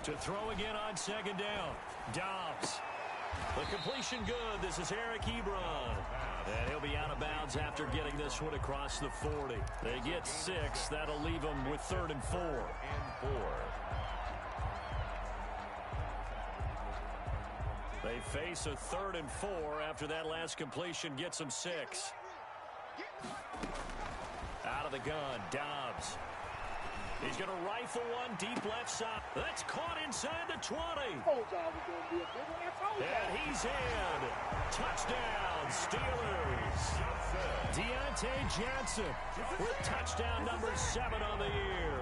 To throw again on second down. Dobbs. The completion good. This is Eric Ebron. And he'll be out of bounds after getting this one across the 40. They get 6. That'll leave them with 3rd and 4. They face a 3rd and 4 after that last completion gets them 6. Out of the gun, Dobbs. He's going to rifle one deep left side. That's caught inside the 20. And he's in. Touchdown, Steelers. Deontay Johnson with touchdown number 7 on the year.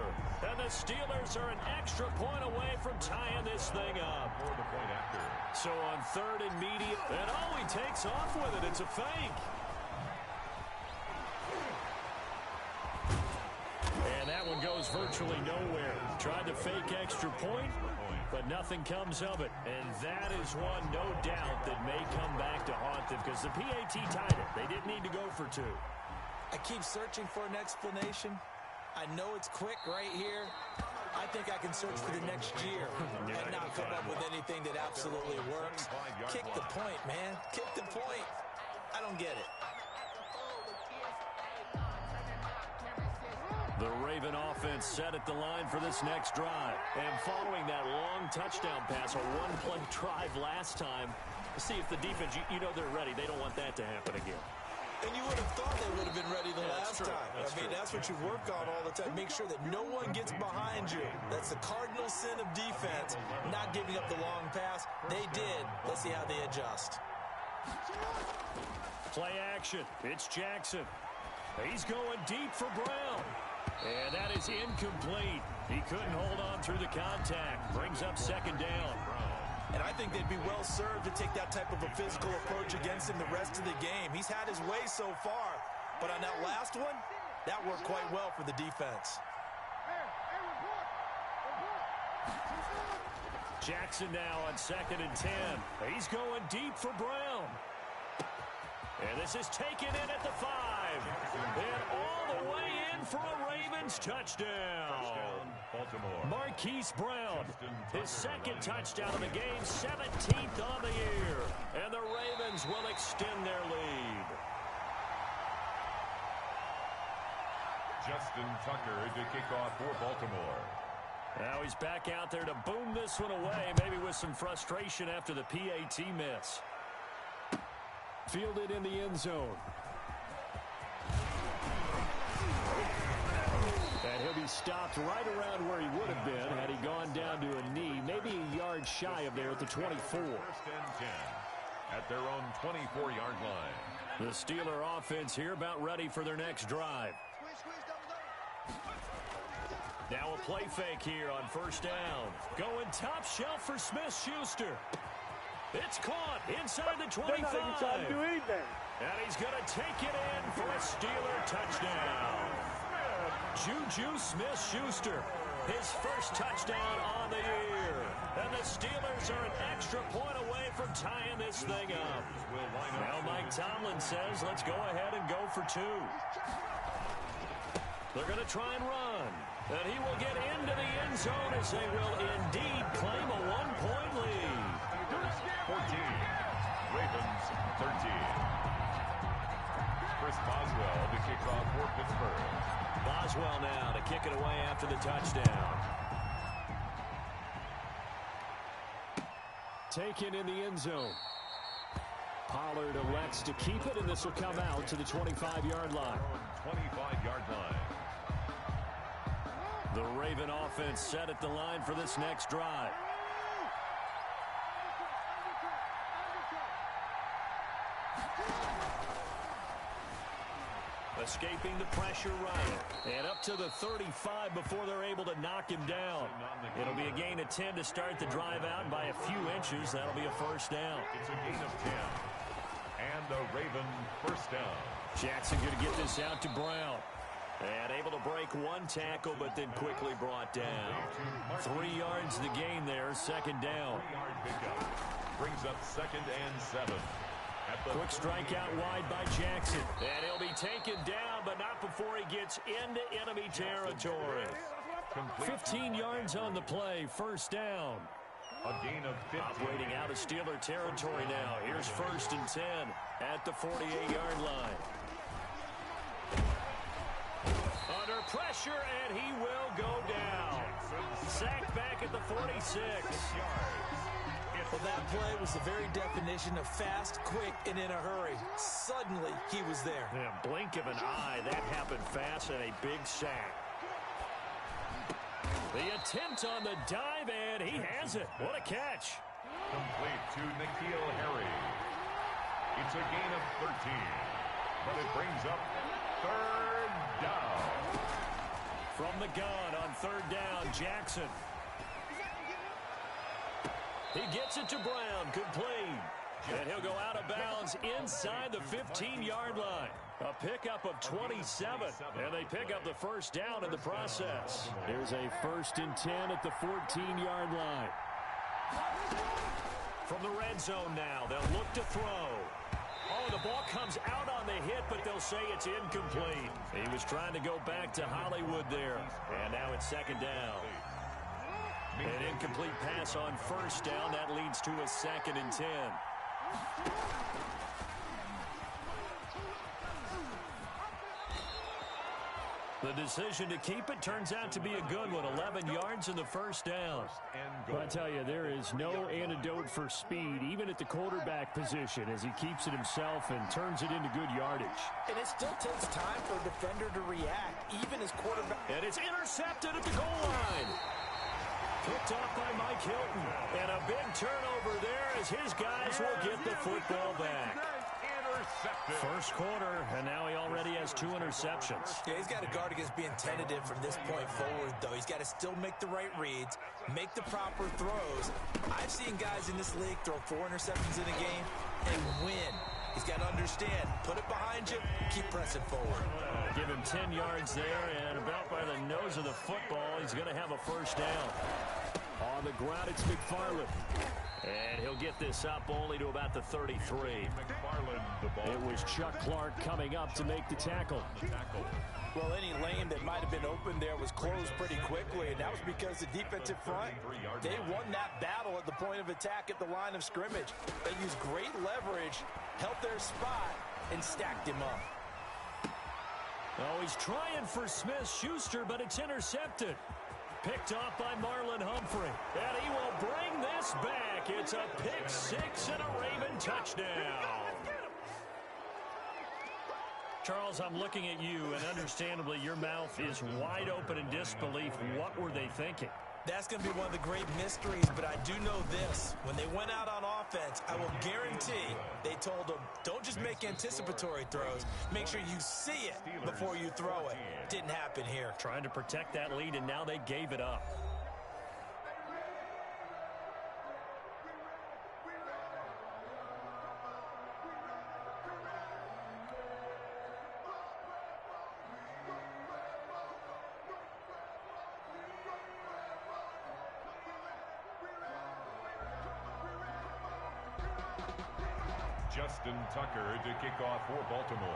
And the Steelers are an extra point away from tying this thing up. So on 3rd and medium, and he takes off with it. It's a fake. And that one goes virtually nowhere. Tried to fake extra point, but nothing comes of it. And that is one, no doubt, that may come back to haunt them because the PAT tied it. They didn't need to go for 2. I keep searching for an explanation. I know it's quick right here. I think I can search for the next year and not come up with anything that absolutely works. Kick the point, man. Kick the point. I don't get it. The Raven offense set at the line for this next drive. And following that long touchdown pass, a one-play drive last time, see if the defense, you know they're ready. They don't want that to happen again. And you would have thought they would have been ready the last time. That's what you work on all the time. Make sure that no one gets behind you. That's the cardinal sin of defense, not giving up the long pass. They did. Let's see how they adjust. Play action. It's Jackson. He's going deep for Brown. And that is incomplete. He couldn't hold on through the contact. Brings up 2nd down. And I think they'd be well served to take that type of a physical approach against him the rest of the game. He's had his way so far. But on that last one, that worked quite well for the defense. Jackson now on 2nd and 10. He's going deep for Brown. And this is taken in at the 5. And all the way in for a Ravens touchdown. Marquise Brown, his 2nd touchdown of the game, 17th on the year. And the Ravens will extend their lead. Justin Tucker to kick off for Baltimore. Now he's back out there to boom this one away, maybe with some frustration after the PAT miss. Fielded in the end zone. And he'll be stopped right around where he would have been had he gone down to a knee, maybe a yard shy of there at the 24. 1st and 10 at their own 24-yard line. The Steeler offense here about ready for their next drive. Now a play fake here on 1st down. Going top shelf for Smith-Schuster. It's caught inside the 25. They're not even trying to do anything. And he's going to take it in for a Steeler touchdown. Juju Smith-Schuster, his first touchdown on the year. And the Steelers are an extra point away from tying this thing up. Now Mike Tomlin says, let's go ahead and go for 2. They're going to try and run. And he will get into the end zone as they will indeed claim a 1-point lead. 14, Ravens 13. Chris Boswell to kick off for Pittsburgh. Boswell now to kick it away after the touchdown. Taken in the end zone. Pollard elects to keep it, and this will come out to the 25-yard line. 25-yard line. The Raven offense set at the line for this next drive. Escaping the pressure right. And up to the 35 before they're able to knock him down. It'll be a gain of 10 to start the drive out, and by a few inches, that'll be a 1st down. It's a gain of 10. And the Raven 1st down. Jackson going to get this out to Brown. And able to break one tackle, but then quickly brought down. 3 yards the gain there, 2nd down. 3-yard pickup. Brings up 2nd and 7. Quick strike out wide by Jackson. And he'll be taken down, but not before he gets into enemy territory. Complete. 15 yards on the play, first down. A gain of 15. Operating out of Steeler territory now. Here's 1st and 10 at the 48-yard line. Under pressure, and he will go down. Sacked back at the 46. Well, that play was the very definition of fast, quick, and in a hurry. Suddenly, he was there. Yeah, blink of an eye. That happened fast and a big sack. The attempt on the dive, and he has it. What a catch. Complete to N'Keal Harry. It's a gain of 13. But it brings up 3rd down. From the gun on 3rd down, Jackson. He gets it to Brown, complete. And he'll go out of bounds inside the 15-yard line. A pickup of 27, and they pick up the first down in the process. Here's a 1st and 10 at the 14-yard line. From the red zone now, they'll look to throw. Oh, the ball comes out on the hit, but they'll say it's incomplete. He was trying to go back to Hollywood there, and now it's 2nd down. An incomplete pass on 1st down. That leads to a 2nd and 10. The decision to keep it turns out to be a good one. 11 yards in the 1st down. But I tell you, there is no antidote for speed, even at the quarterback position, as he keeps it himself and turns it into good yardage. And it still takes time for a defender to react, even as quarterback. And it's intercepted at the goal line. Picked off by Mike Hilton. And a big turnover there as his guys will get the football back. First quarter, and now he already has 2 interceptions. Yeah, he's got to guard against being tentative from this point forward, though. He's got to still make the right reads, make the proper throws. I've seen guys in this league throw 4 interceptions in a game and win. He's got to understand, put it behind you, keep pressing forward. Give him 10 yards there, and about by the nose of the football, he's going to have a first down. On the ground, it's McFarland. And he'll get this up only to about the 33. It was Chuck Clark coming up to make the tackle. Well, any lane that might have been open there was closed pretty quickly, and that was because the defensive front, they won that battle at the point of attack at the line of scrimmage. They used great leverage, held their spot, and stacked him up. Oh, he's trying for Smith-Schuster, but it's intercepted. Picked off by Marlon Humphrey. And he will bring this back. It's a pick 6 and a Raven touchdown. Charles, I'm looking at you, and understandably, your mouth is wide open in disbelief. What were they thinking? That's going to be one of the great mysteries, but I do know this. When they went out on offense, I will guarantee they told them, don't just make anticipatory throws. Make sure you see it before you throw it. Didn't happen here. Trying to protect that lead, and now they gave it up. Justin Tucker to kick off for Baltimore.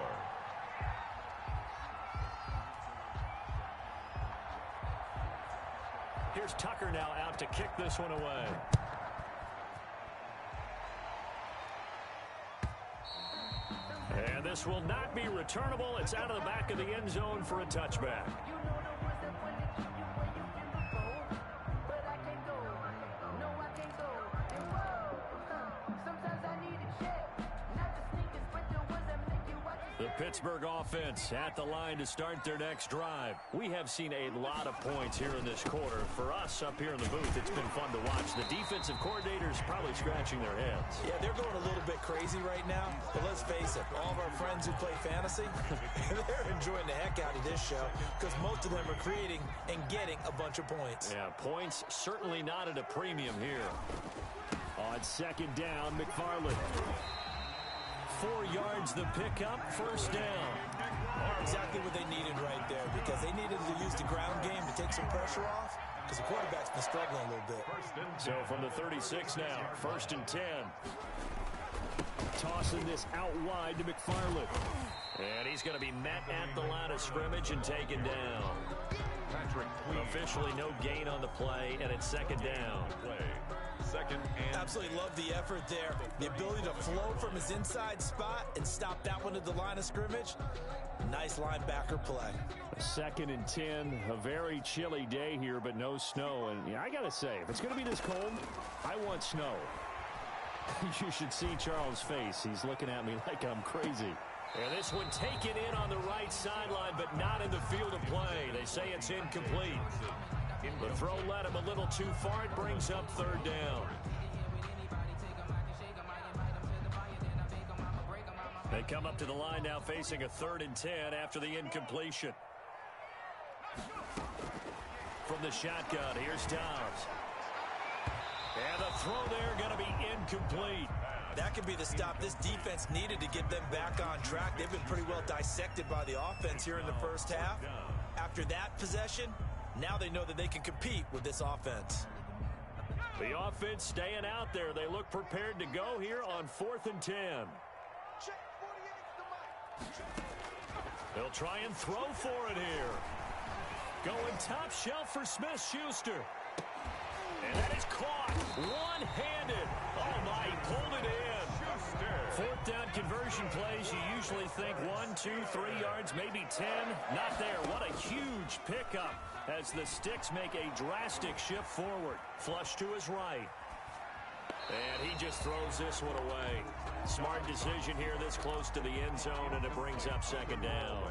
Here's Tucker now out to kick this one away. And this will not be returnable. It's out of the back of the end zone for a touchback. Pittsburgh offense at the line to start their next drive. We have seen a lot of points here in this quarter. For us up here in the booth, it's been fun to watch. The defensive coordinators probably scratching their heads. Yeah, they're going a little bit crazy right now. But let's face it, all of our friends who play fantasy, they're enjoying the heck out of this show because most of them are creating and getting a bunch of points. Yeah, points certainly not at a premium here. On second down, McFarland. 4 yards the pickup, first down. Exactly what they needed right there because they needed to use the ground game to take some pressure off because the quarterback's been struggling a little bit. So from the 36 now, 1st and 10. Tossing this out wide to McFarland. And he's going to be met at the line of scrimmage and taken down. Officially no gain on the play, and it's second down. Second and absolutely love the effort there. The ability to flow from his inside spot and stop that one at the line of scrimmage. Nice linebacker play. Second and 10, a very chilly day here, but no snow. And yeah, I got to say, if it's going to be this cold, I want snow. You should see Charles' face. He's looking at me like I'm crazy. And this one taken in on the right sideline, but not in the field of play. They say it's incomplete. The throw led him a little too far. It brings up third down. They come up to the line now facing a 3rd and 10 after the incompletion. From the shotgun, here's Dobbs. And the throw there going to be incomplete. That could be the stop this defense needed to get them back on track. They've been pretty well dissected by the offense here in the first half. After that possession, now they know that they can compete with this offense. The offense staying out there. They look prepared to go here on 4th and 10. They'll try and throw for it here. Going top shelf for Smith-Schuster. And that is caught one-handed. Oh, my, he pulled it in. 4th down conversion plays, you usually think 1, 2, 3 yards, maybe 10. Not there. What a huge pickup as the Sticks make a drastic shift forward. Flush to his right. And he just throws this one away. Smart decision here this close to the end zone, and it brings up second down.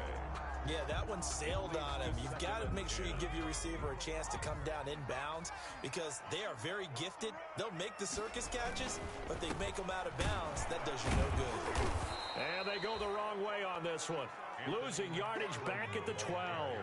Yeah, that one sailed on him. You've got to make sure you give your receiver a chance to come down inbounds because they are very gifted. They'll make the circus catches, but they make them out of bounds. That does you no good. And they go the wrong way on this one. Losing yardage back at the 12.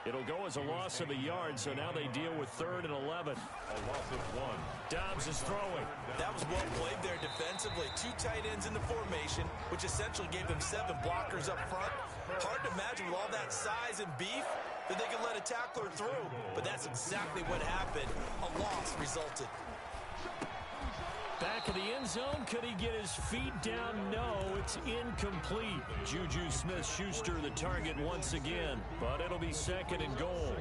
It'll go as a loss of a yard, so now they deal with 3rd and 11. a loss of 1. Dobbs is throwing. That was well played there defensively. 2 tight ends in the formation, which essentially gave them 7 blockers up front. Hard to imagine with all that size and beef that they could let a tackler through, but that's exactly what happened. A loss resulted. Back of the end zone. Could he get his feet down? No, it's incomplete. Juju Smith-Schuster the target once again, but it'll be second and goal.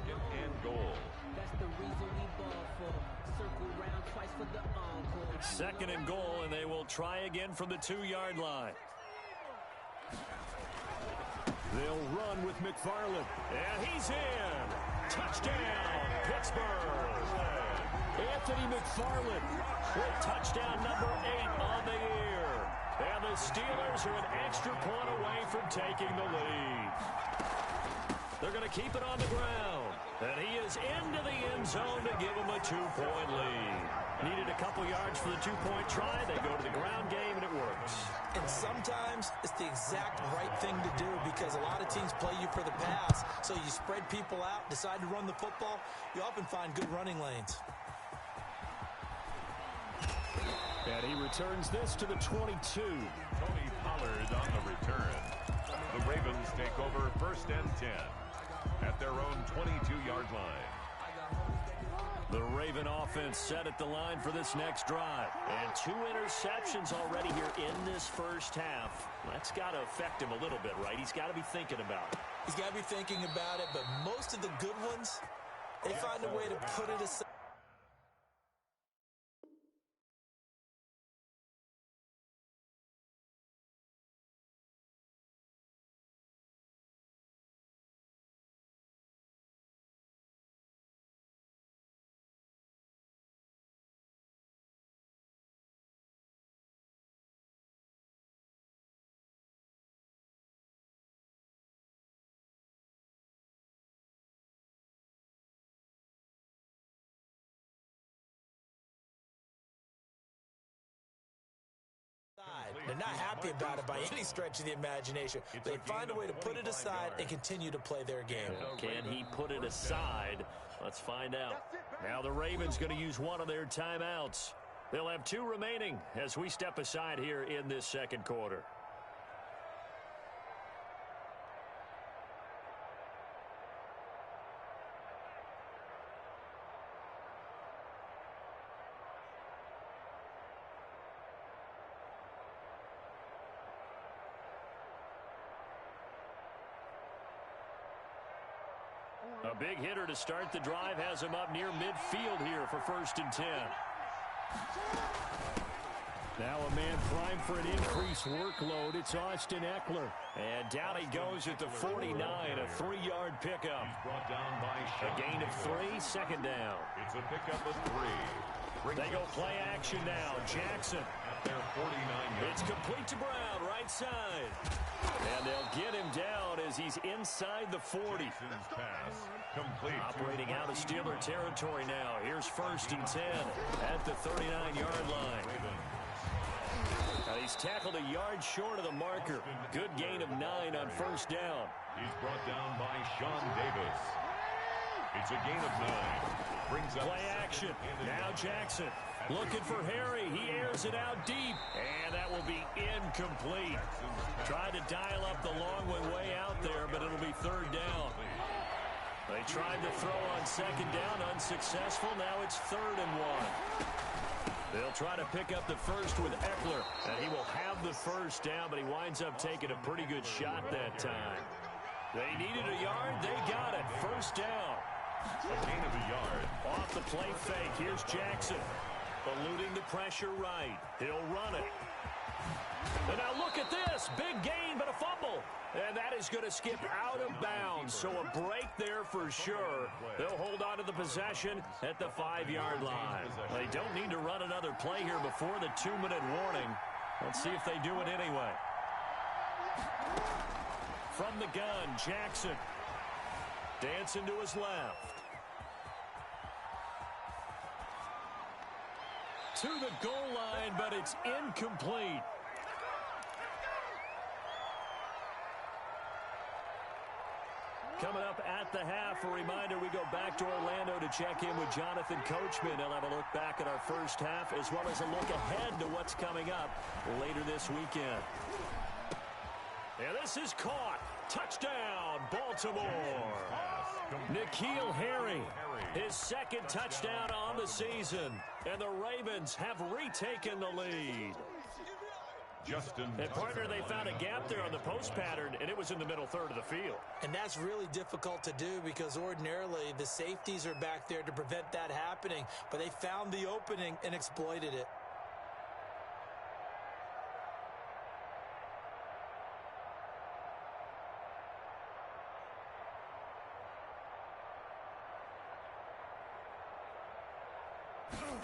Second and goal, and they will try again from the 2-yard line. They'll run with McFarland. And he's in. Touchdown, Pittsburgh. Anthony McFarland with touchdown number 8 on the year. And the Steelers are an extra point away from taking the lead. They're going to keep it on the ground. And he is into the end zone to give them a 2-point lead. Needed a couple yards for the 2-point try. They go to the ground game, and it works. And sometimes it's the exact right thing to do because a lot of teams play you for the pass. So you spread people out, decide to run the football. You often find good running lanes. And he returns this to the 22. Tony Pollard on the return. The Ravens take over 1st and 10 at their own 22-yard line. The Raven offense set at the line for this next drive. And 2 interceptions already here in this first half. That's got to affect him a little bit, right? He's got to be thinking about it. He's got to be thinking about it, but most of the good ones, they find a way to put it aside. They're not happy about it by any stretch of the imagination. They find a way to put it aside and continue to play their game. Can he put it aside? Let's find out. Now the Ravens going to use one of their timeouts. They'll have 2 remaining as we step aside here in this second quarter. big hitter to start the drive has him up near midfield here for 1st and 10. Now a man primed for an increased workload. It's Austin Eckler. And down he goes at the 49, a 3-yard pickup. He's brought down by a gain of 3, 2nd down. It's a pickup of 3. They go play action now. Jackson. At their 49. It's complete to Brown, right side. And they'll get him down as he's inside the 40. Pass complete. Operating out of Steeler territory now. Here's 1st and 10 at the 39-yard line. He's tackled a yard short of the marker. Good gain of 9 on 1st down. He's brought down by Sean Davis. It's a gain of 9. Brings up play action. Now Jackson looking for Harry. He airs it out deep. And that will be incomplete. Tried to dial up the long one way out there, but it'll be 3rd down. They tried to throw on 2nd down, unsuccessful. Now it's 3rd and 1. They'll try to pick up the 1st with Eckler, and he will have the 1st down, but he winds up taking a pretty good shot that time. They needed a yard. They got it. 1st down. A gain of a yard. Off the play fake. Here's Jackson. Eluding the pressure right. He'll run it. And now look at this. Big gain, but a fumble. And that is going to skip out of bounds. So a break there for sure. They'll hold on to the possession at the 5-yard line. They don't need to run another play here before the 2-minute warning. Let's see if they do it anyway. From the gun, Jackson. Dancing to his left. To the goal line, but it's incomplete. Coming up at the half, a reminder, we go back to Orlando to check in with Jonathan Coachman. He'll have a look back at our 1st half as well as a look ahead to what's coming up later this weekend. And this is caught. Touchdown, Baltimore. N'Keal Harry, his 2nd touchdown on the season. And the Ravens have retaken the lead. And partner, they found a gap there on the post pattern, and it was in the middle 3rd of the field. And that's really difficult to do because ordinarily the safeties are back there to prevent that happening. But they found the opening and exploited it.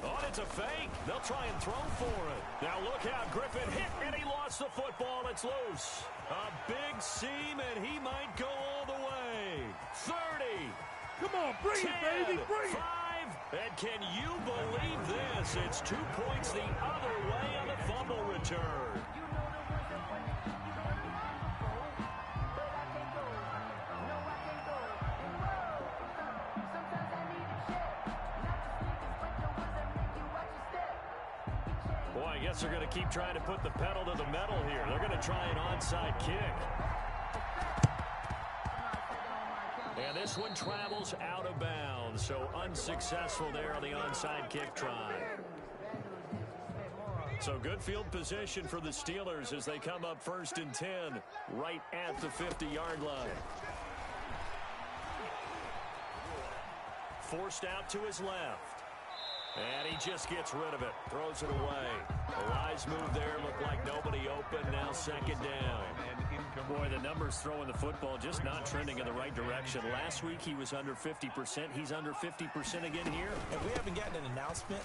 Oh, it's a fake. They'll try and throw for it. Now look out. Griffin hit, and he lost the football. It's loose. A big seam, and he might go all the way. 30. Come on, bring 10, it, baby. Bring 5. And can you believe this? It's 2 points the other way on the fumble return. Boy, I guess they're going to keep trying to put the pedal to the metal here. They're going to try an onside kick. And this one travels out of bounds, so unsuccessful there on the onside kick try. So good field position for the Steelers as they come up 1st and 10 right at the 50-yard line. Forced out to his left. And he just gets rid of it. Throws it away. A wise move there. Looked like nobody open. Now 2nd down. Boy, the numbers throwing the football just not trending in the right direction. Last week he was under 50%. He's under 50% again here. And we haven't gotten an announcement,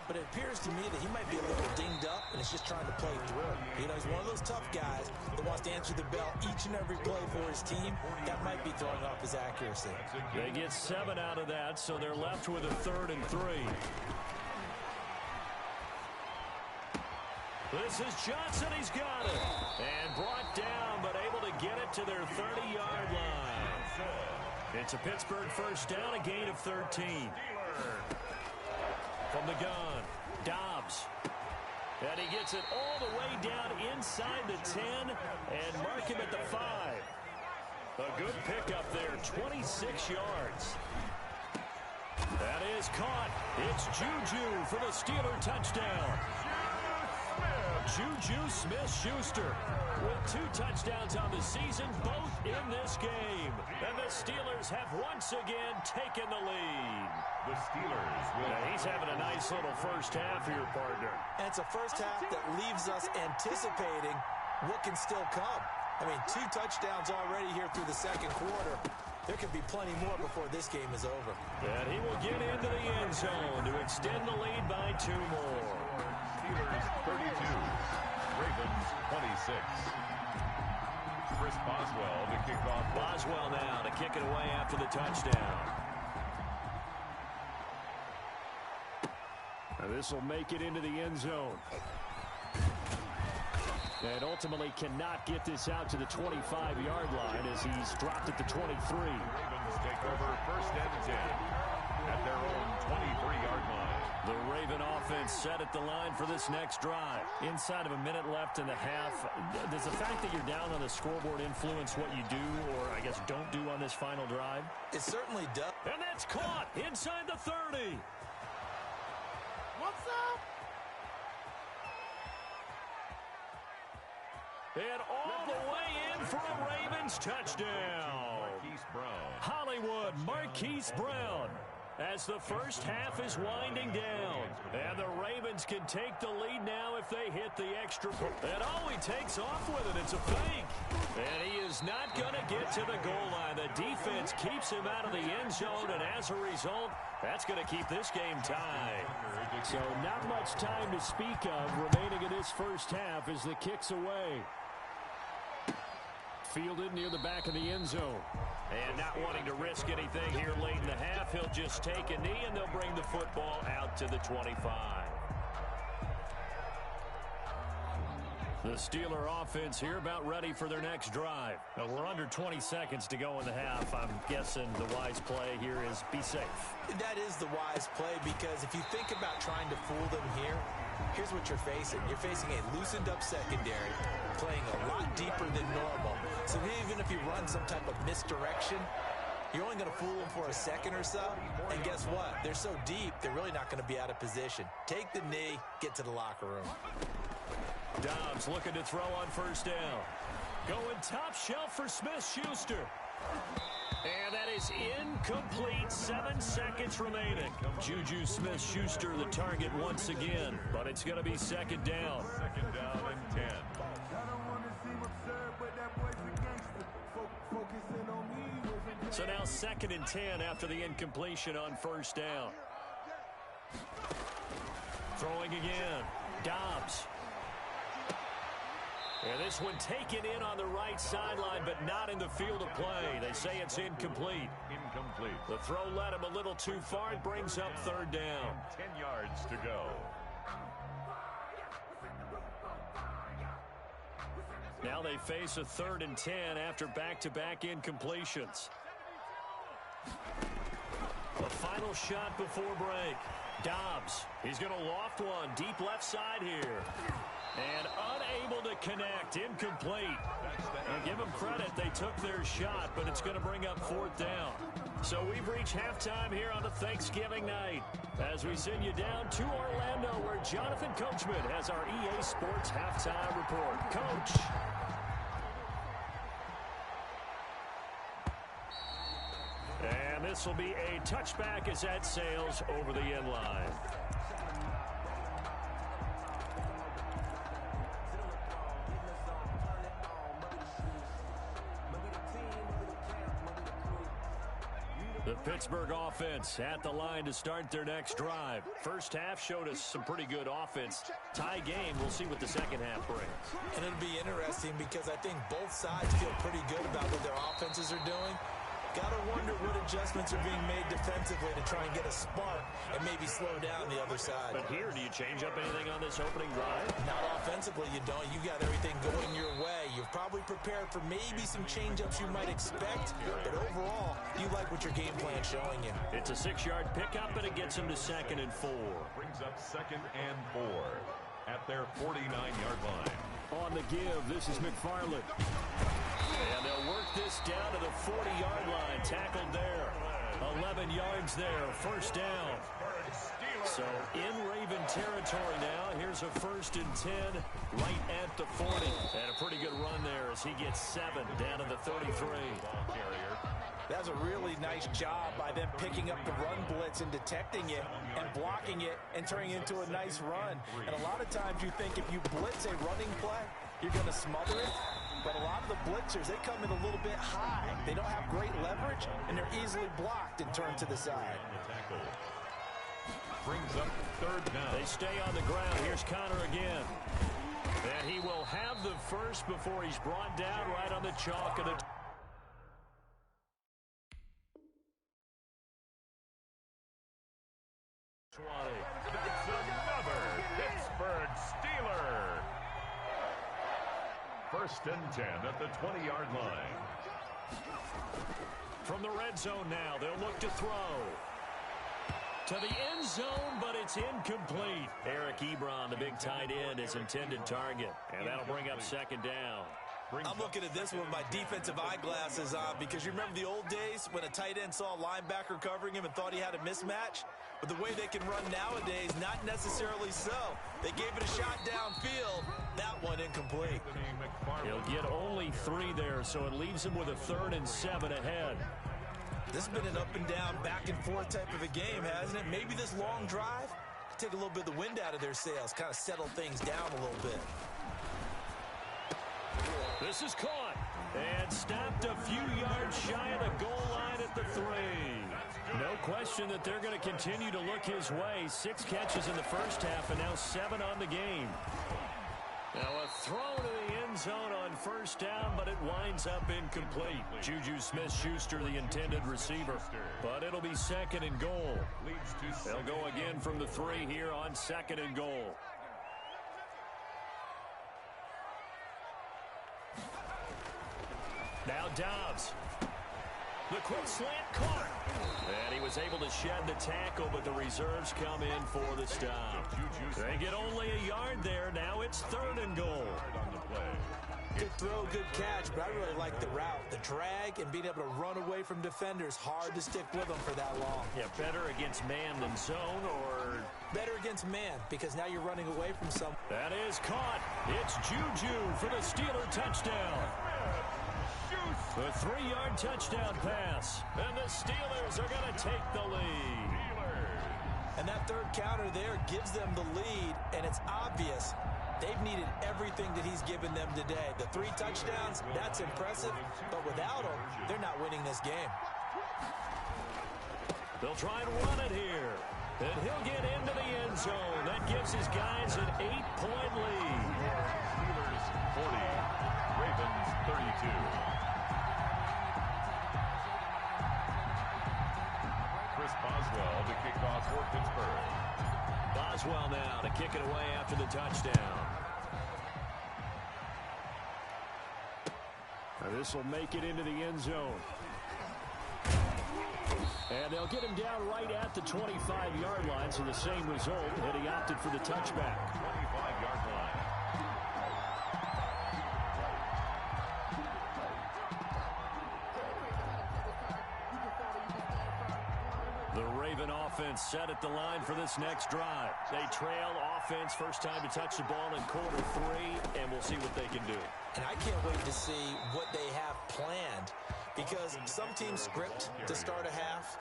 but it appears to me that he might be a little dinged up and is just trying to play through. You know, he's one of those tough guys that wants to answer the bell each and every play for his team. That might be throwing off his accuracy. They get 7 out of that, so they're left with a 3rd and 3. This is Johnson. He's got it. And brought down, but able to get it to their 30-yard line. It's a Pittsburgh 1st down, a gain of 13. From the gun, Dobbs. And he gets it all the way down inside the 10 and mark him at the 5. A good pickup there, 26 yards. That is caught. It's Juju for the Steeler touchdown. Juju Smith-Schuster with 2 touchdowns on the season, both in this game. And the Steelers have once again taken the lead. The Steelers will... Now, he's having a nice little first half here, partner. And it's a first half that leaves us anticipating what can still come. I mean, 2 touchdowns already here through the second quarter. There could be plenty more before this game is over. And he will get into the end zone to extend the lead by 2 more. Steelers 32, Ravens 26. Chris Boswell to kick off. Boswell now to kick it away after the touchdown. Now this will make it into the end zone. And ultimately cannot get this out to the 25-yard line as he's dropped at the 23. Ravens take over first and 10 at their own 23-yard line. The Raven offense set at the line for this next drive. Inside of a minute left in the half, does the fact that you're down on the scoreboard influence what you do or, I guess, don't do on this final drive? It certainly does. And that's caught inside the 30. What's up? And all the way in for a Ravens touchdown. Marquise Brown. Hollywood Marquise Brown. As the first half is winding down. And the Ravens can take the lead now if they hit the extra point. And oh, he takes off with it. It's a fake. And he is not going to get to the goal line. The defense keeps him out of the end zone. And as a result, that's going to keep this game tied. So not much time to speak of remaining in this first half as the kick's away. Fielded near the back of the end zone. And not wanting to risk anything here late in the half, he'll just take a knee and they'll bring the football out to the 25. The Steeler offense here about ready for their next drive. Now, we're under 20 seconds to go in the half. I'm guessing the wise play here is be safe. That is the wise play because if you think about trying to fool them here, here's what you're facing. You're facing a loosened up secondary, playing a lot deeper than normal. So even if you run some type of misdirection, you're only going to fool them for a second or so. And guess what? They're so deep, they're really not going to be out of position. Take the knee, get to the locker room. Dobbs looking to throw on first down. Going top shelf for Smith-Schuster. And that is incomplete. 7 seconds remaining. Juju Smith-Schuster the target once again. But it's going to be second down. Second down and 10. So now second and 10 after the incompletion on first down. Throwing again. Dobbs. And this one taken in on the right sideline, but not in the field of play. They say it's incomplete. Incomplete. The throw led him a little too far. It brings up third down. 10 yards to go. Now they face a 3rd and 10 after back-to-back incompletions. The final shot before break. Dobbs. He's going to loft one deep left side here. And unable to connect. Incomplete. Now give them credit. They took their shot, but it's going to bring up 4th down. So we've reached halftime here on a Thanksgiving night as we send you down to Orlando where Jonathan Coachman has our EA Sports halftime report. Coach. And this will be a touchback as that sails over the end line. The Pittsburgh offense at the line to start their next drive. First half showed us some pretty good offense. Tie game, we'll see what the second half brings. And it'll be interesting because I think both sides feel pretty good about what their offenses are doing. Gotta wonder what adjustments are being made defensively to try and get a spark and maybe slow down the other side. But here, do you change up anything on this opening drive? Not offensively, you don't. You got everything going your way. You've probably prepared for maybe some change-ups you might expect, but overall, you like what your game plan's showing you. It's a 6-yard pickup, and it gets them to 2nd and 4. Brings up 2nd and 4 at their 49-yard line. On the give, this is McFarland. And they'll work this down to the 40-yard line. Tackled there. 11 yards there. First down. So in Raven Raven territory now. Here's a 1st and 10 right at the 40. And a pretty good run there as he gets 7 down to the 33. That's a really nice job by them picking up the run blitz and detecting it and blocking it and turning it into a nice run. And a lot of times you think if you blitz a running play, you're going to smother it. But a lot of the blitzers, they come in a little bit high. They don't have great leverage, and they're easily blocked and turned to the side. Brings up 3rd down. They stay on the ground. Here's Connor again. And he will have the first before he's brought down right on the chalk of the... That's another Pittsburgh Steeler. 1st and 10 at the 20-yard line. From the red zone now, they'll look to throw. To the end zone, but it's incomplete. Eric Ebron, the big tight end, is intended target. And that'll bring up 2nd down. I'm looking at this one with my defensive eyeglasses on because you remember the old days when a tight end saw a linebacker covering him and thought he had a mismatch? But the way they can run nowadays, not necessarily so. They gave it a shot downfield. That one incomplete. He'll get only 3 there, so it leaves him with a 3rd and 7 ahead. This has been an up and down, back and forth type of a game, hasn't it? Maybe this long drive could take a little bit of the wind out of their sails, kind of settle things down a little bit. This is caught and stopped a few yards shy of the goal line at the 3. No question that they're going to continue to look his way. 6 catches in the first half and now 7 on the game. Now a throw to the end zone on 1st down, but it winds up incomplete. Juju Smith-Schuster, the intended receiver. But it'll be 2nd and goal. They'll go again from the 3 here on 2nd and goal. Now Dobbs. The quick slant caught. And he was able to shed the tackle, but the reserves come in for the stop. They get only a yard there. Now it's 3rd and goal. Good throw, good catch, but I really like the route. The drag and being able to run away from defenders. Hard to stick with them for that long. Yeah, better against man than zone, or... Better against man, because now you're running away from some. That is caught. It's Juju for the Steeler touchdown. The 3-yard touchdown pass. And the Steelers are going to take the lead. And that 3rd counter there gives them the lead, and it's obvious they've needed everything that he's given them today. The 3 touchdowns, that's impressive, but without him, they're not winning this game. They'll try and run it here. And he'll get into the end zone. That gives his guys an 8-point lead. Steelers 40, Ravens 32. Boswell to kick off for Pittsburgh. Boswell now to kick it away after the touchdown. Now this will make it into the end zone. And they'll get him down right at the 25-yard line, so the same result, and he opted for the touchback. 25-yard line. The Raven offense set at the line for this next drive. They trail offense, first time to touch the ball in quarter 3, and we'll see what they can do. And I can't wait to see what they have planned, because some teams script to start a half.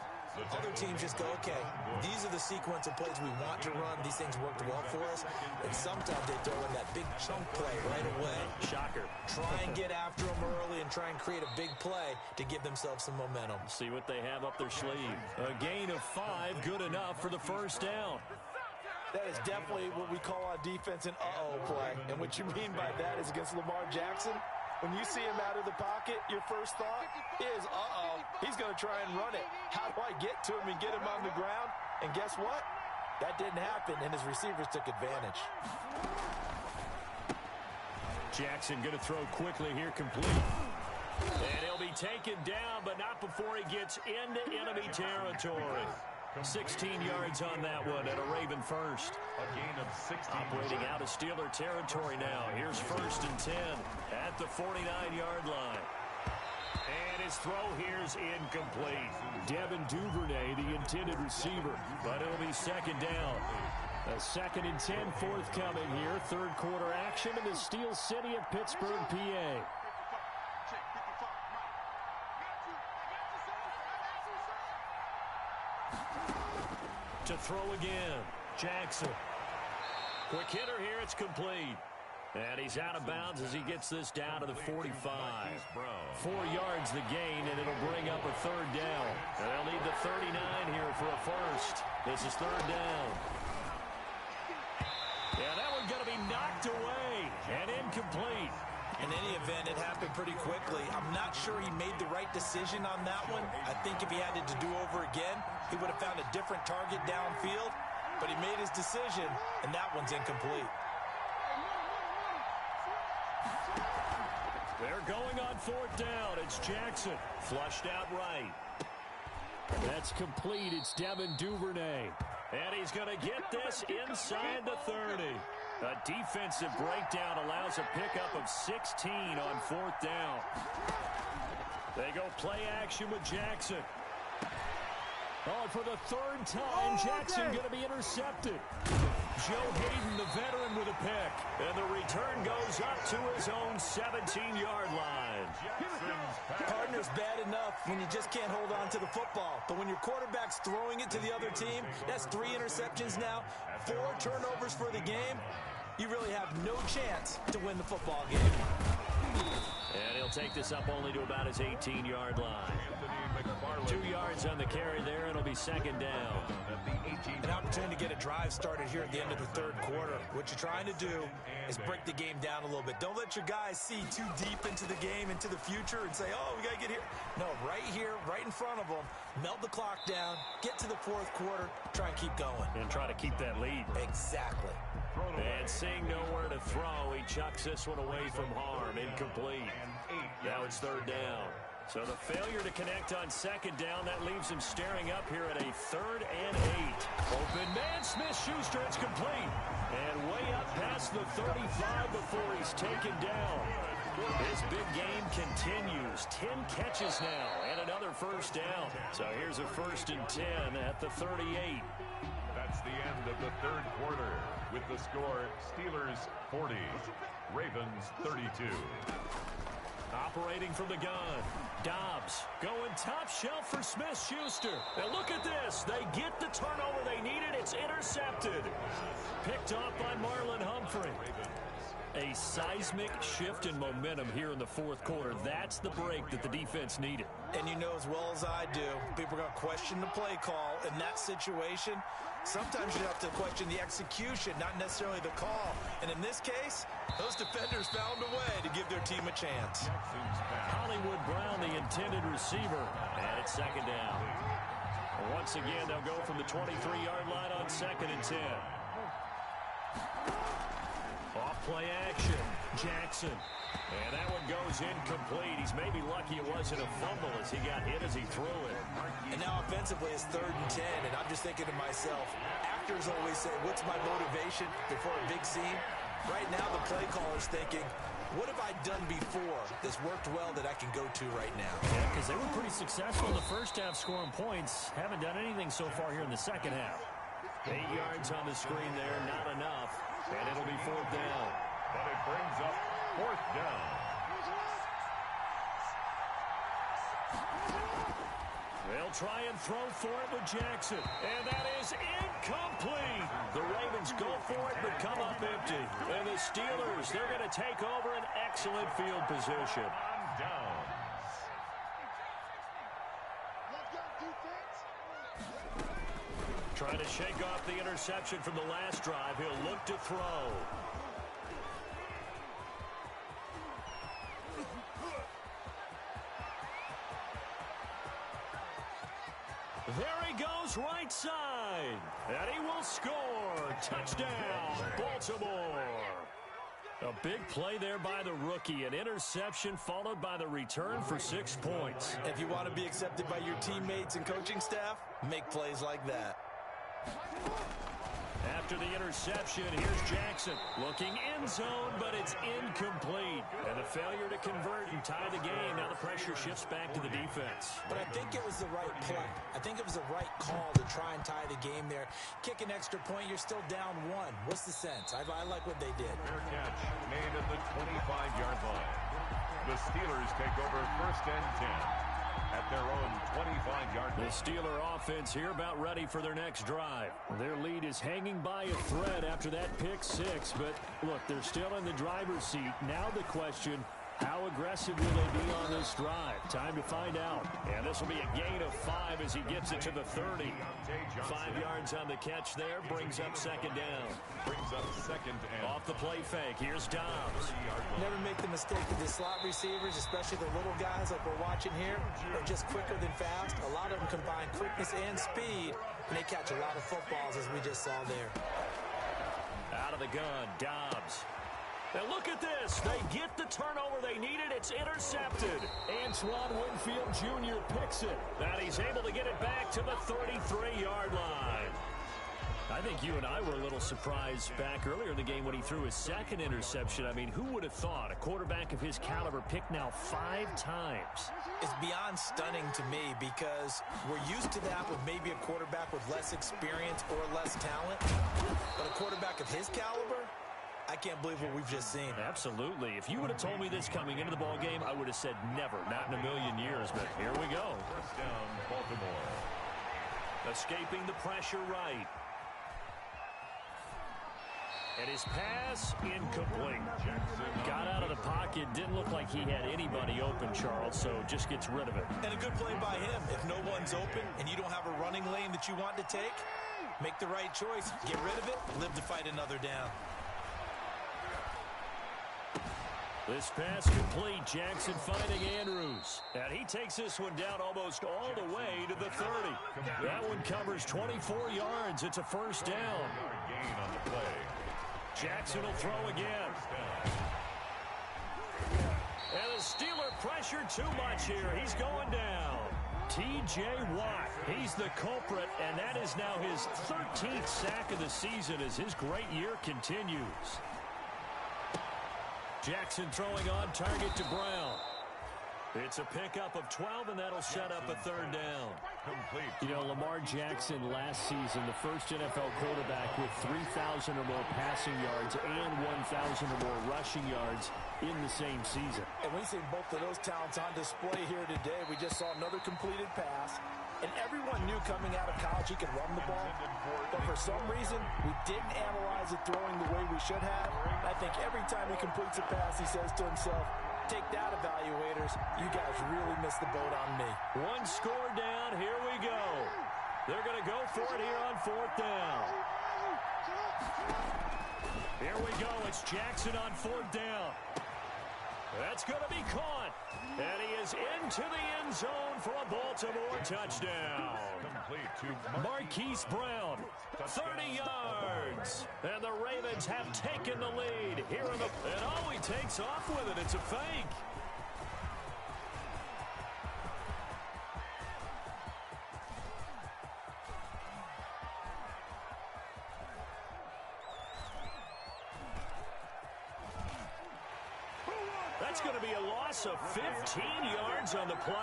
Other teams just go, okay, these are the sequence of plays we want to run. These things worked well for us. And sometimes they throw in that big chunk play right away. Shocker. Try and get after them early and try and create a big play to give themselves some momentum. See what they have up their sleeve. A gain of 5, good enough for the first down. That is definitely what we call on defense an uh-oh play. And what you mean by that is against Lamar Jackson, when you see him out of the pocket, your first thought is, uh-oh, he's going to try and run it. How do I get to him and get him on the ground? And guess what? That didn't happen, and his receivers took advantage. Jackson going to throw quickly here, complete. And he'll be taken down, but not before he gets into enemy territory. 16 yards on that one and a Raven first. A gain of 16. Operating out of Steeler territory now. Here's 1st and 10 at the 49-yard line. And his throw here's incomplete. Devin Duvernay, the intended receiver, but it'll be 2nd down. A 2nd and 10 forthcoming here. Third quarter action in the Steel City of Pittsburgh, PA. To throw again, Jackson. Quick hitter here, it's complete. And he's out of bounds as he gets this down to the 45. 4 yards the gain, and it'll bring up a third down. And they'll need the 39 here for a first. This is third down. Yeah, that one's going to be knocked away and incomplete. In any event, it happened pretty quickly. I'm not sure he made the right decision on that one. I think if he had it to do over again, he would have found a different target downfield. But he made his decision, and that one's incomplete. They're going on 4th down. It's Jackson. Flushed out right. That's complete. It's Devin Duvernay. And he's going to get this inside the 30. A defensive breakdown allows a pickup of 16 on 4th down. They go play action with Jackson. Oh, for the 3rd time, Jackson going to be intercepted. Joe Hayden, the veteran, with a pick. And the return goes up to his own 17-yard line. Partner's bad enough when you just can't hold on to the football. But when your quarterback's throwing it to the other team, that's 3 interceptions now, 4 turnovers for the game. You really have no chance to win the football game. And he'll take this up only to about his 18-yard line. 2 yards on the carry there. It'll be 2nd down. An opportunity to get a drive started here at the end of the 3rd quarter. What you're trying to do is break the game down a little bit. Don't let your guys see too deep into the game, into the future, and say, oh, we got to get here. No, right here, right in front of them, melt the clock down, get to the 4th quarter, try and keep going. And try to keep that lead. Exactly. And seeing nowhere to throw, he chucks this one away from harm. Incomplete. Now it's 3rd down. So the failure to connect on 2nd down, that leaves him staring up here at a 3rd and 8. Open man, Smith-Schuster, it's complete. And way up past the 35 before he's taken down. This big game continues. 10 catches now and another 1st down. So here's a 1st and 10 at the 38. That's the end of the 3rd quarter. With the score, Steelers 40, Ravens 32. Operating from the gun, Dobbs going top shelf for Smith-Schuster. And look at this. They get the turnover they needed. It's intercepted. Picked off by Marlon Humphrey. A seismic shift in momentum here in the 4th quarter. That's the break that the defense needed. And you know as well as I do, people are going to question the play call in that situation. Sometimes you have to question the execution, not necessarily the call. And in this case, those defenders found a way to give their team a chance. Hollywood Brown, the intended receiver, and it's 2nd down. Once again, they'll go from the 23-yard line on 2nd and 10. Off play action, Jackson. And that one goes incomplete. He's maybe lucky it wasn't a fumble as he got hit as he threw it. And now offensively it's 3rd and 10, and I'm just thinking to myself, actors always say, what's my motivation before a big scene? Right now the play caller's thinking, what have I done before that's worked well that I can go to right now? Yeah, because they were pretty successful in the 1st half scoring points. Haven't done anything so far here in the 2nd half. 8 yards on the screen there, not enough. And it'll be 4th down. But it brings up 4th down. They'll try and throw for it with Jackson. And that is incomplete. The Ravens go for it but come up empty. And the Steelers, they're going to take over an excellent field position. Down. Trying to shake off the interception from the last drive. He'll look to throw. There he goes right side. And he will score. Touchdown, Baltimore. A big play there by the rookie. An interception followed by the return for 6 points. If you want to be accepted by your teammates and coaching staff, make plays like that. After the interception, here's Jackson. Looking end zone, but it's incomplete. And a failure to convert and tie the game. Now the pressure shifts back to the defense. But I think it was the right play. I think it was the right call to try and tie the game there. Kick an extra point, you're still down one. What's the sense? I like what they did. Fair catch made at the 25-yard line. The Steelers take over 1st and 10 at their own 25-yard line. The Steeler offense here about ready for their next drive. Their lead is hanging by a thread after that pick six, but look, they're still in the driver's seat. Now the question, how aggressive will they be on this drive? Time to find out. And this will be a gain of 5 as he gets it to the 30. 5 yards on the catch there, brings up 2nd down. Brings up 2nd and off the play fake, here's Dobbs. Never make the mistake that the slot receivers, especially the little guys like we're watching here, are just quicker than fast. A lot of them combine quickness and speed, and they catch a lot of footballs, as we just saw there. Out of the gun, Dobbs. And look at this. They get the turnover they needed. It's intercepted. Antoine Winfield Jr. picks it. And he's able to get it back to the 33-yard line. I think you and I were a little surprised back earlier in the game when he threw his 2nd interception. I mean, who would have thought a quarterback of his caliber picked now 5 times? It's beyond stunning to me because we're used to that with maybe a quarterback with less experience or less talent. But a quarterback of his caliber, I can't believe what we've just seen. Absolutely. If you would have told me this coming into the ball game, I would have said never, not in a million years. But here we go. 1st down, Baltimore. Escaping the pressure right. And his pass incomplete. Got out of the pocket. Didn't look like he had anybody open, Charles, so just gets rid of it. And a good play by him. If no one's open and you don't have a running lane that you want to take, make the right choice. Get rid of it. Live to fight another down. This pass complete. Jackson finding Andrews. And he takes this one down almost all the way to the 30. That one covers 24 yards. It's a 1st down. Gain on the play. Jackson will throw again. And the Steeler pressure too much here. He's going down. T.J. Watt, he's the culprit, and that is now his 13th sack of the season as his great year continues. Jackson throwing on target to Brown. It's a pickup of 12, and that'll set up a 3rd down. Complete. You know, Lamar Jackson last season, the first NFL quarterback with 3,000 or more passing yards and 1,000 or more rushing yards in the same season. And we've seen both of those talents on display here today. We just saw another completed pass. And everyone knew coming out of college he could run the ball. But for some reason, we didn't analyze it throwing the way we should have. And I think every time he completes a pass, he says to himself, take that, evaluators. You guys really missed the boat on me. One score down. Here we go. They're going to go for it here on 4th down. Here we go. It's Jackson on 4th down. That's going to be caught. And he is into the end zone for a Baltimore touchdown. Complete to Marquise Brown, 30 yards. And the Ravens have taken the lead here in the... And oh, he takes off with it. It's a fake. That's going to be a loss of 15 yards on the play.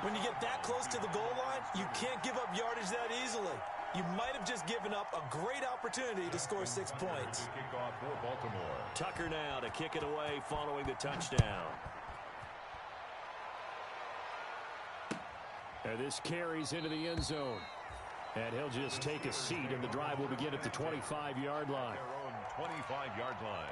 When you get that close to the goal line, you can't give up yardage that easily. You might have just given up a great opportunity to score 6 points. Kickoff for Baltimore. Tucker now to kick it away following the touchdown. And this carries into the end zone. And he'll just take a seat, and the drive will begin at the 25-yard line. Their own 25-yard line.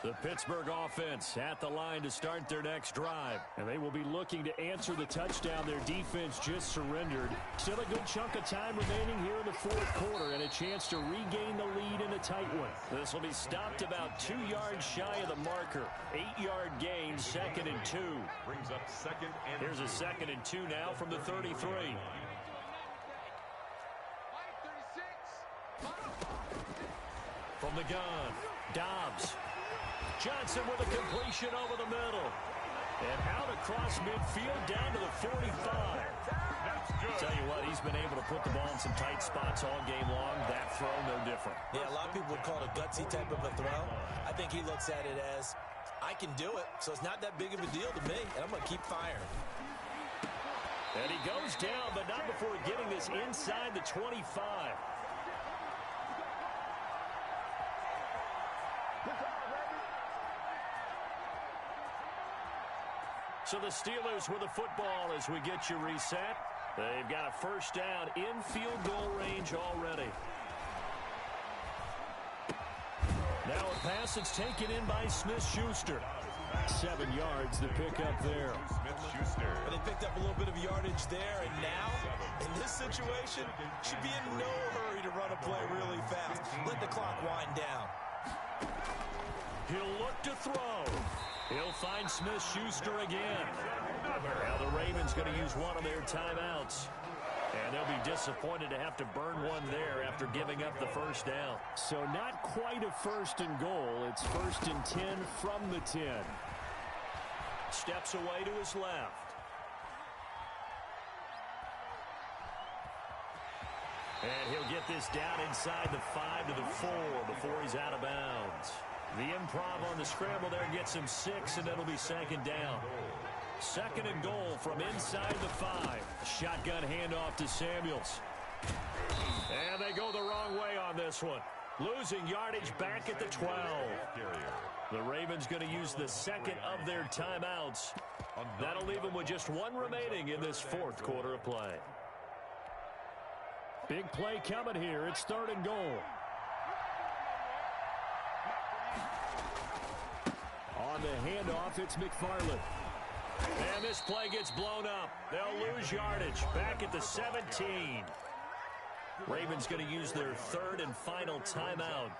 The Pittsburgh offense at the line to start their next drive. And they will be looking to answer the touchdown their defense just surrendered. Still a good chunk of time remaining here in the 4th quarter and a chance to regain the lead in a tight one. This will be stopped about 2 yards shy of the marker. 8-yard gain, 2nd and 2. Brings up 2nd and 2. Here's a 2nd and 2 now from the 33. From the gun, Dobbs. Johnson with a completion over the middle. And out across midfield down to the 45. Tell you what, he's been able to put the ball in some tight spots all game long. That throw, no different. Yeah, a lot of people would call it a gutsy type of a throw. I think he looks at it as, I can do it, so it's not that big of a deal to me, and I'm going to keep firing. And he goes down, but not before getting this inside the 25. So the Steelers with the football as we get you reset. They've got a first down in field goal range already. Now a pass that's taken in by Smith-Schuster. 7 yards to pick up there. But they picked up a little bit of yardage there, and now, in this situation, should be in no hurry to run a play really fast. Let the clock wind down. He'll look to throw. He'll find Smith-Schuster again. Now the Ravens going to use one of their timeouts. And they'll be disappointed to have to burn one there after giving up the first down. So not quite a first and goal. It's 1st and 10 from the 10. Steps away to his left. And he'll get this down inside the 5 to the 4 before he's out of bounds. The improv on the scramble there gets him 6, and it'll be second down. 2nd and goal from inside the 5. Shotgun handoff to Samuels. And they go the wrong way on this one. Losing yardage back at the 12. The Ravens going to use the 2nd of their timeouts. That'll leave them with just one remaining in this 4th quarter of play. Big play coming here. It's 3rd and goal. On the handoff, it's McFarland. And this play gets blown up. They'll lose yardage back at the 17. Ravens going to use their 3rd and final timeout.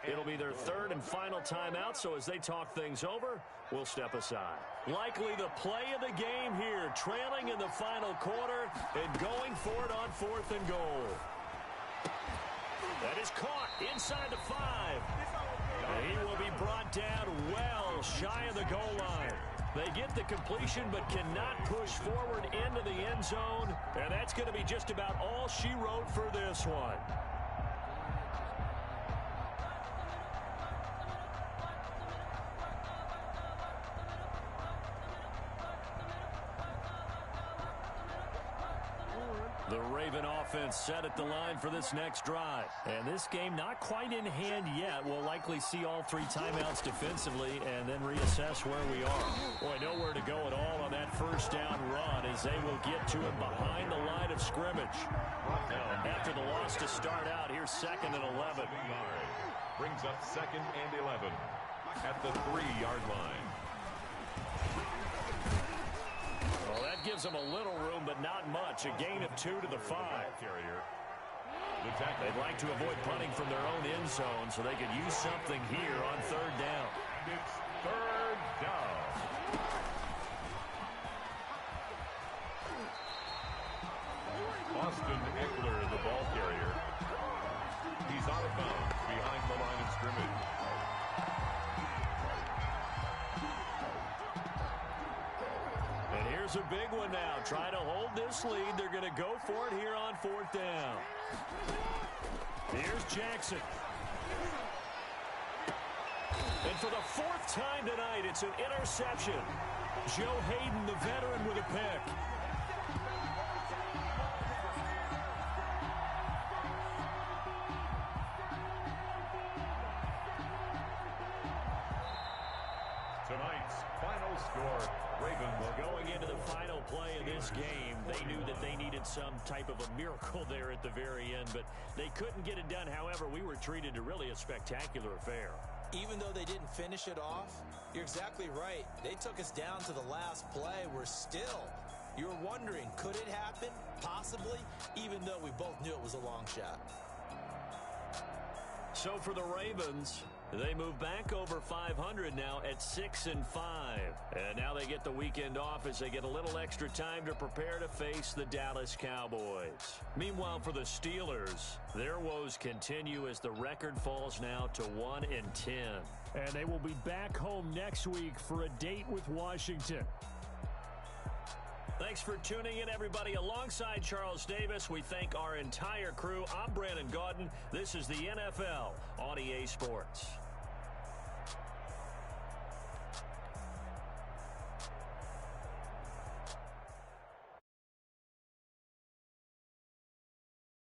It'll be their 3rd and final timeout, so as they talk things over, we'll step aside. Likely the play of the game here, trailing in the final quarter and going for it on 4th and goal. That is caught inside the 5. He will be brought down well shy of the goal line. They get the completion but cannot push forward into the end zone, and that's going to be just about all she wrote for this one. The Raven offense set at the line for this next drive. And this game not quite in hand yet. We'll likely see all 3 timeouts defensively and then reassess where we are. Boy, nowhere to go at all on that first down run as they will get to him behind the line of scrimmage. After the loss to start out, here's 2nd and 11. Brings up 2nd and 11 at the 3-yard line. Well, that gives them a little room, but not much. A gain of 2 to the 5. They'd like to avoid punting from their own end zone so they could use something here on 3rd down. It's 3rd down. Austin Eckler, the ball carrier. He's out of bounds behind the line of scrimmage. And here's a big one now. Try to hold this lead. They're going to go for it here on 4th down. Here's Jackson. And for the 4th time tonight, it's an interception. Joe Hayden, the veteran, with a pick. Tonight's final score, Ravens. Well, going into the final play of this game, they knew that they needed some type of a miracle there at the very end, but they couldn't get it done. However, we were treated to really a spectacular affair. Even though they didn't finish it off, you're exactly right. They took us down to the last play. You're wondering, could it happen? Possibly, even though we both knew it was a long shot. So for the Ravens, they move back over 500 now at 6-5. And now they get the weekend off as they get a little extra time to prepare to face the Dallas Cowboys. Meanwhile, for the Steelers, their woes continue as the record falls now to 1-10. And they will be back home next week for a date with Washington. Thanks for tuning in, everybody. Alongside Charles Davis, we thank our entire crew. I'm Brandon Gaudin. This is the NFL on EA Sports.